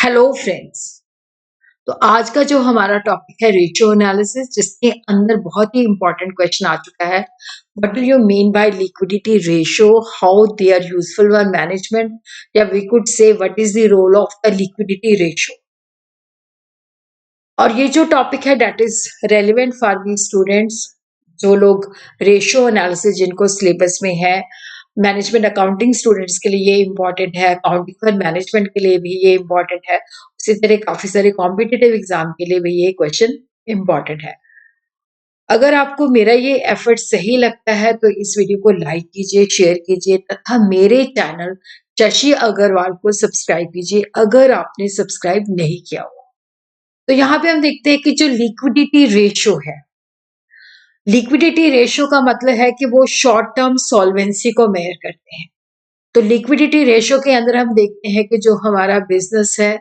Hello friends. तो आज का जो हमारा टॉपिक है रेशियो एनालिसिस, जिसके अंदर बहुत ही इंपॉर्टेंट क्वेश्चन आ चुका है। What do you mean by liquidity ratio, how they are useful for management, या we could say what is the role of the liquidity ratio. और ये जो टॉपिक है that is relevant for the students, जो लोग ratio analysis जिनको syllabus में है। मैनेजमेंट अकाउंटिंग स्टूडेंट्स के लिए ये इम्पॉर्टेंट है, अकाउंटिंग और मैनेजमेंट के लिए भी ये इम्पॉर्टेंट है। उसी तरह काफी सारे कॉम्पिटिटिव एग्जाम के लिए भी ये क्वेश्चन इम्पॉर्टेंट है। अगर आपको मेरा ये एफर्ट सही लगता है तो इस वीडियो को लाइक कीजिए, शेयर कीजिए तथा मेरे चैनल शशि अग्रवाल को सब्सक्राइब कीजिए अगर आपने सब्सक्राइब नहीं किया हो। तो यहाँ पे हम देखते हैं कि जो लिक्विडिटी रेशियो है, लिक्विडिटी रेशियो का मतलब है कि वो शॉर्ट टर्म सॉल्वेंसी को मेजर करते हैं। तो लिक्विडिटी रेशियो के अंदर हम देखते हैं कि जो हमारा बिजनेस है,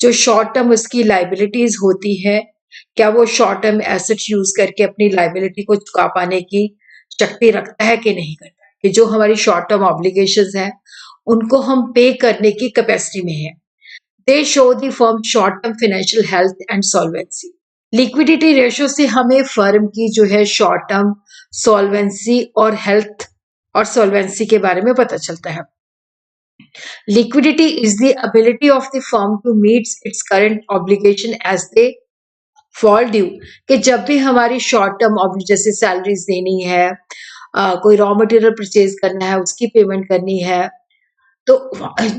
जो शॉर्ट टर्म उसकी लाइबिलिटीज होती है, क्या वो शॉर्ट टर्म एसेट्स यूज करके अपनी लाइबिलिटी को चुका पाने की शक्ति रखता है कि नहीं करता है, कि जो हमारी शॉर्ट टर्म ऑब्लिगेशंस हैं उनको हम पे करने की कैपेसिटी में है। They show the firm short term financial health and solvency. Liquidity ratio से हमें फर्म की जो है शॉर्ट टर्म सॉल्वेंसी और हेल्थ और सॉल्वेंसी के बारे में पता चलता है। Liquidity is the ability of the firm to meet its current obligation as they fall due। कि जब भी हमारी शॉर्ट टर्म जैसे सैलरीज देनी है, कोई रॉ मटेरियल परचेज करना है, उसकी पेमेंट करनी है, तो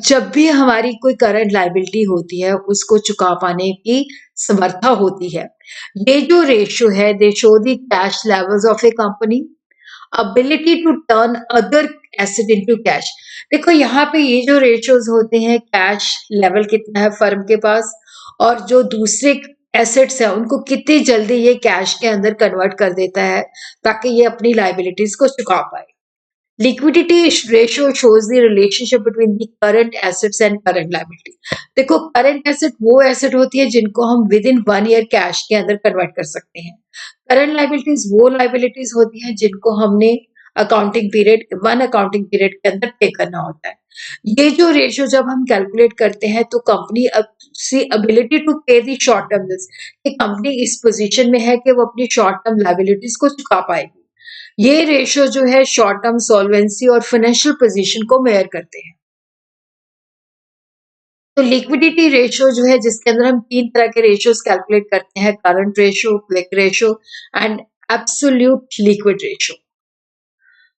जब भी हमारी कोई करंट लाइबिलिटी होती है उसको चुका पाने की समर्था होती है। ये जो रेशियो है they show the cash levels of a company, ability to turn other asset into cash. देखो यहाँ पे ये जो रेशियोज होते हैं, कैश लेवल कितना है फर्म के पास और जो दूसरे एसेट्स है उनको कितनी जल्दी ये कैश के अंदर कन्वर्ट कर देता है ताकि ये अपनी लाइबिलिटीज को चुका पाए। Liquidity ratio shows the relationship between the current assets and current liability. देखो करंट एसेट वो एसेट होती है जिनको हम विद इन 1 ईयर कैश के अंदर कन्वर्ट कर सकते हैं। करंट लाइबिलिटीज वो लाइबिलिटीज होती हैं जिनको हमने अकाउंटिंग पीरियड 1 अकाउंटिंग पीरियड के अंदर पे करना होता है। ये जो रेशियो जब हम कैलकुलेट करते हैं तो कंपनी सी एबिलिटी टू पे दी शॉर्ट टर्म बिल्स, कि कंपनी इस पोजीशन में है कि वो अपनी शॉर्ट टर्म लाइबिलिटीज को चुका पाएगी। ये रेशियो जो है शॉर्ट टर्म सॉल्वेंसी और फाइनेंशियल पोजीशन को मेजर करते हैं। तो लिक्विडिटी रेशियो जो है जिसके अंदर हम 3 तरह के रेशियोज कैलकुलेट करते हैं, current ratio, quick ratio and absolute liquid ratio.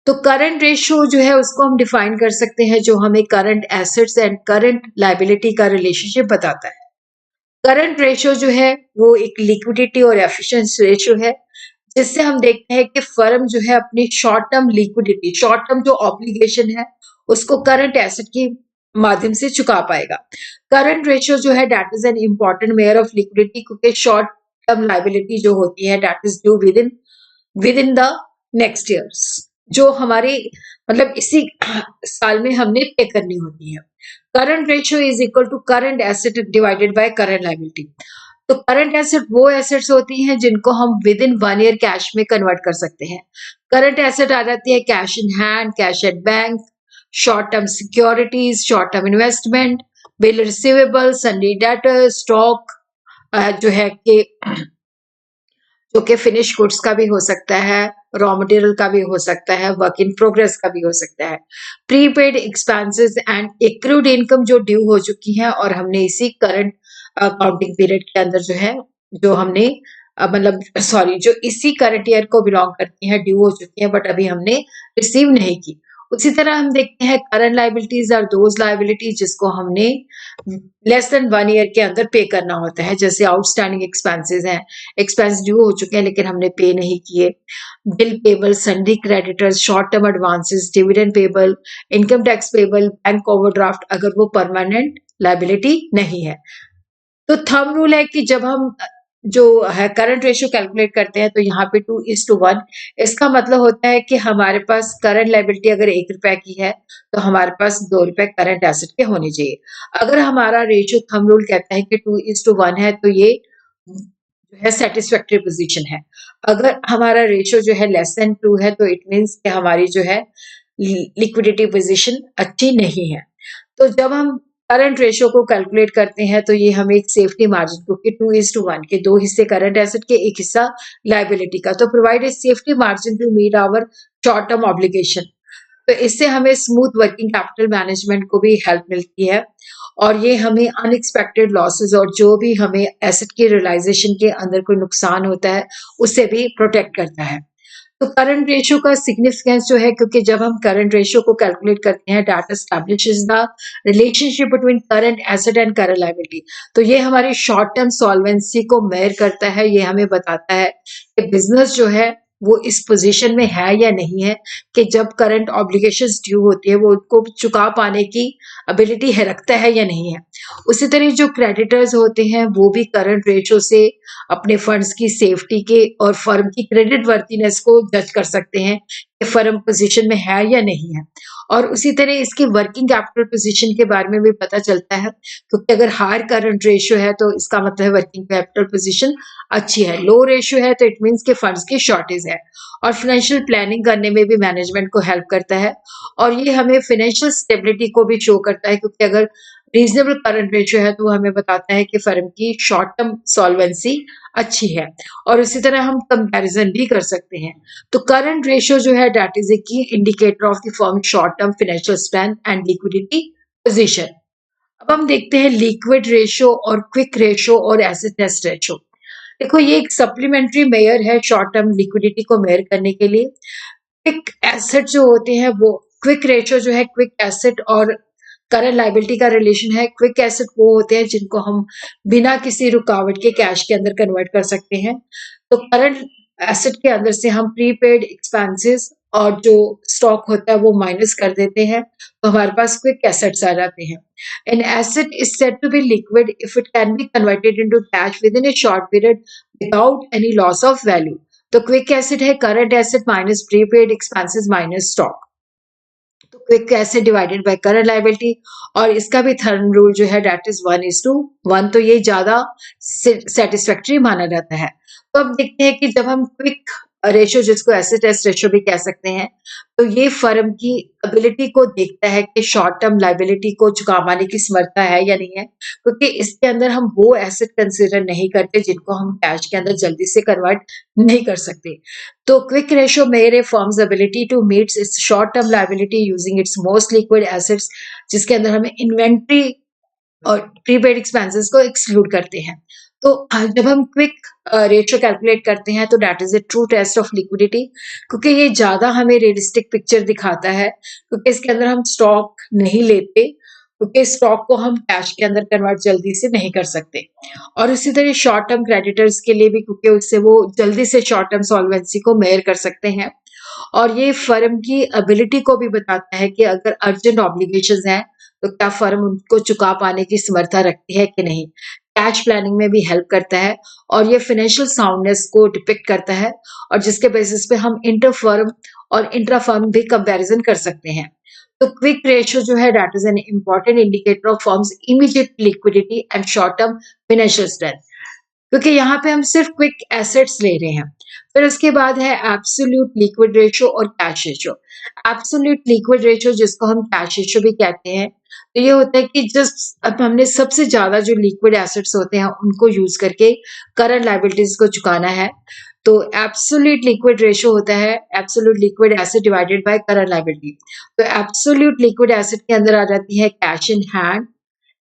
तो करंट रेशियो जो है उसको हम डिफाइन कर सकते हैं जो हमें current assets and current liability का रिलेशनशिप बताता है। करंट रेशियो जो है वो एक लिक्विडिटी और एफिशिएंसी रेशियो है, जिससे हम देखते हैं कि फर्म जो है अपनी short term liquidity, short term जो ऑब्लिगेशन है उसको करंट एसेट की माध्यम से चुका पाएगा। करंट रेशियो जो है that is an important measure of liquidity, क्योंकि शॉर्ट टर्म लाइबिलिटी जो होती है that is due with in the next years, जो हमारे मतलब इसी साल में हमने पे करनी होती है। Current ratio is equal to current asset divided by current liability. तो करंट एसेट वो एसेट्स होती हैं जिनको हम विद इन 1 ईयर कैश में कन्वर्ट कर सकते हैं। करंट एसेट आ जाती है cash in hand, cash at bank, short term securities, short term investment, bill receivable, sundry debtor, stock जो है कि जो कि फिनिश गुड्स का भी हो सकता है, रॉ मटेरियल का भी हो सकता है, वर्क इन प्रोग्रेस का भी हो सकता है, prepaid expenses and accrued income जो ड्यू हो चुकी है और हमने इसी करंट अकाउंटिंग पीरियड के अंदर जो है जो हमने मतलब सॉरी जो इसी करंट ईयर को बिलोंग करती हैं, ड्यू हो चुकी है बट अभी हमने रिसीव नहीं की। उसी तरह हम देखते हैं करंट लाइबिलिटीज और दोज लाइबिलिटी जिसको हमने लेस देन 1 ईयर के अंदर पे करना होता है, जैसे आउटस्टैंडिंग एक्सपेंसेस हैं, एक्सपेंस ड्यू हो चुके हैं लेकिन हमने पे नहीं किए, bill payable, सन्डी creditors, short term advances, dividend payable, income tax payable, bank overdraft अगर वो परमानेंट लाइबिलिटी नहीं है। तो थंब रूल है कि जब हम जो है करंट रेशियो कैलकुलेट करते हैं तो यहाँ पे 2:1, इसका मतलब होता है कि हमारे पास करंट लाइबिलिटी अगर 1 रुपए की है तो हमारे पास 2 रुपए करंट एसेट के होने चाहिए। अगर हमारा रेशियो थंब रूल कहता है कि 2:1 है तो ये जो है सेटिस्फैक्टरी पोजीशन है। अगर हमारा रेशियो जो है लेस देन 2 है तो इट मीन्स कि हमारी जो है लिक्विडिटी पोजीशन अच्छी नहीं है। तो जब हम करंट रेशियो को कैलकुलेट करते हैं तो ये हमें एक सेफ्टी मार्जिन, क्योंकि 2:1 के 2 हिस्से करंट एसेट के, 1 हिस्सा लायबिलिटी का, तो provide a safety margin to meet our short term obligation. तो इससे हमें स्मूथ वर्किंग कैपिटल मैनेजमेंट को भी हेल्प मिलती है, और ये हमें अनएक्सपेक्टेड लॉसेस और जो भी हमें एसेट की रियलाइजेशन के अंदर कोई नुकसान होता है उससे भी प्रोटेक्ट करता है। तो करंट रेशियो का सिग्निफिकेंस जो है, क्योंकि जब हम करंट रेशियो को कैलकुलेट करते हैं, that establishes the relationship between current asset and current liability. तो ये हमारी शॉर्ट टर्म सॉल्वेंसी को मेजर करता है, ये हमें बताता है कि बिजनेस जो है वो इस पोजीशन में है या नहीं है कि जब करंट ऑब्लिगेशंस ड्यू होती है वो उनको चुका पाने की एबिलिटी है, रखता है या नहीं है। उसी तरह जो क्रेडिटर्स होते हैं वो भी करंट रेशियो से अपने फंड्स की सेफ्टी के और फर्म की क्रेडिट वर्थिनेस को जज कर सकते हैं कि फर्म पोजीशन में है या नहीं है। और उसी तरह इसके वर्किंग कैपिटल पोजीशन के बारे में भी पता चलता है, क्योंकि अगर हायर करंट रेशियो है तो इसका मतलब है वर्किंग कैपिटल पोजीशन अच्छी है, लो रेशियो है तो इट मीन्स के फंड्स की शॉर्टेज है। और फाइनेंशियल प्लानिंग करने में भी मैनेजमेंट को हेल्प करता है, और ये हमें फाइनेंशियल स्टेबिलिटी को भी शो करता है, क्योंकि अगर रीजनेबल करंट रेशियो है तो वो हमें बताता है कि फर्म की शॉर्ट टर्म सॉल्वेंसी अच्छी है। और इसी तरह हम कंपैरिजन भी कर सकते हैं। तो करंट रेशियो जो है दैट इज ए की indicator of the firm short term financial strength and liquidity position. अब हम देखते हैं लिक्विड रेशियो और क्विक रेशियो और एसिड टेस्ट रेशियो। देखो ये एक सप्लीमेंट्री मेयर है शॉर्ट टर्म लिक्विडिटी को मेयर करने के लिए। क्विक एसेट जो होते हैं वो, क्विक रेशियो जो है क्विक एसेट और करंट लायबिलिटी का रिलेशन है। क्विक एसेट वो होते हैं जिनको हम बिना किसी रुकावट के कैश के अंदर कन्वर्ट कर सकते हैं। तो करंट एसेट के अंदर से हम प्रीपेड एक्सपेंसेस और जो स्टॉक होता है वो माइनस कर देते हैं, तो हमारे पास क्विक एसेट्स आ जाते हैं। An asset is said to be liquid if it can be converted into cash within a short period without any loss of value. तो क्विक एसेट है current asset minus prepaid expenses minus stock. तो quick asset divided by current liability, और इसका भी third rule जो है that is 1:1, तो ये ज्यादा सेटिस्फैक्टरी माना जाता है। तो अब देखते हैं कि जब हम क्विक रेशियो, जिसको एसेट टेस्ट रेशियो भी कह सकते हैं, तो ये फर्म की एबिलिटी को देखता है कि शॉर्ट टर्म लायबिलिटी को चुका पाने की समर्था है या नहीं है, क्योंकि इसके अंदर हम वो एसेट कंसिडर नहीं करते जिनको हम कैश के अंदर जल्दी से कन्वर्ट नहीं कर सकते। तो क्विक रेशियो मेरे firm's ability to meet its short term liability using its most liquid assets, जिसके अंदर हमें इन्वेंट्री और प्रीपेड एक्सपेंसेस को एक्सक्लूड करते हैं। तो जब हम क्विक रेशियो कैलकुलेट करते हैं तो that is a true test of liquidity, क्योंकि ये ज्यादा हमें रियलिस्टिक पिक्चर दिखाता है, क्योंकि इसके अंदर हम स्टॉक नहीं लेते, क्योंकि स्टॉक को हम कैश के अंदर कन्वर्ट जल्दी से नहीं कर सकते। और इसी तरह शॉर्ट टर्म क्रेडिटर्स के लिए भी, क्योंकि उससे वो जल्दी से शॉर्ट टर्म सॉल्वेंसी को मेयर कर सकते हैं। और ये फर्म की एबिलिटी को भी बताता है कि अगर अर्जेंट ऑब्लिगेशंस हैं तो क्या फर्म उनको चुका पाने की समर्था रखती है कि नहीं। कैश प्लानिंग में भी हेल्प करता है, और ये फाइनेंशियल साउंडनेस को डिपिक्ट करता है, और जिसके बेसिस पे हम इंटर फर्म और इंट्रा फर्म भी कंपैरिजन कर सकते हैं। तो क्विक रेशियो जो है that is an important indicator of firms immediate liquidity and short term financial strength, क्योंकि यहाँ पे हम सिर्फ क्विक एसेट्स ले रहे हैं। फिर उसके बाद है एब्सोल्यूट लिक्विड रेशियो और cash ratio. Absolute liquid ratio, जिसको हम कैश रेशियो भी कहते हैं, तो ये होता है कि जस्ट अब हमने सबसे ज्यादा जो लिक्विड एसेट्स होते हैं उनको यूज करके करंट लायबिलिटीज को चुकाना है। तो एब्सोल्यूट लिक्विड रेशियो होता है absolute liquid asset divided by current liability. तो एब्सोल्यूट लिक्विड एसेट के अंदर आ जाती है cash in hand,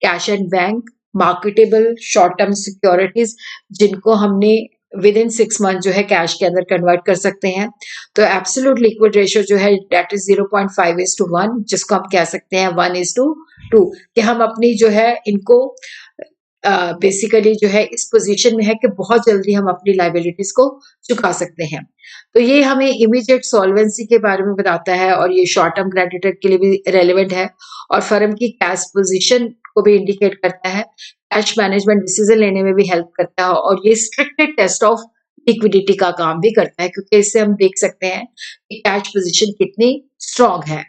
cash and bank, marketable short term securities, जिनको हमने विद इन 6 मंथ जो है कैश के अंदर कन्वर्ट कर सकते हैं। तो एब्सोल्यूट लिक्विड रेशियो जो है दैट इज 0.5:1, जिसको हम कह सकते हैं 1:2, कि हम अपनी जो है इनको बेसिकली जो है इस पोजीशन में है कि बहुत जल्दी हम अपनी लाइबिलिटीज को चुका सकते हैं। तो ये हमें इमीडिएट सॉल्वेंसी के बारे में बताता है, और ये शॉर्ट टर्म क्रेडिटर के लिए भी रेलेवेंट है, और फर्म की कैश पोजीशन को भी इंडिकेट करता है, कैश मैनेजमेंट डिसीजन लेने में भी हेल्प करता है, और ये स्ट्रिक्टेड टेस्ट ऑफ लिक्विडिटी का काम भी करता है, क्योंकि इससे हम देख सकते हैं कि कैश पोजीशन कितनी स्ट्रांग है।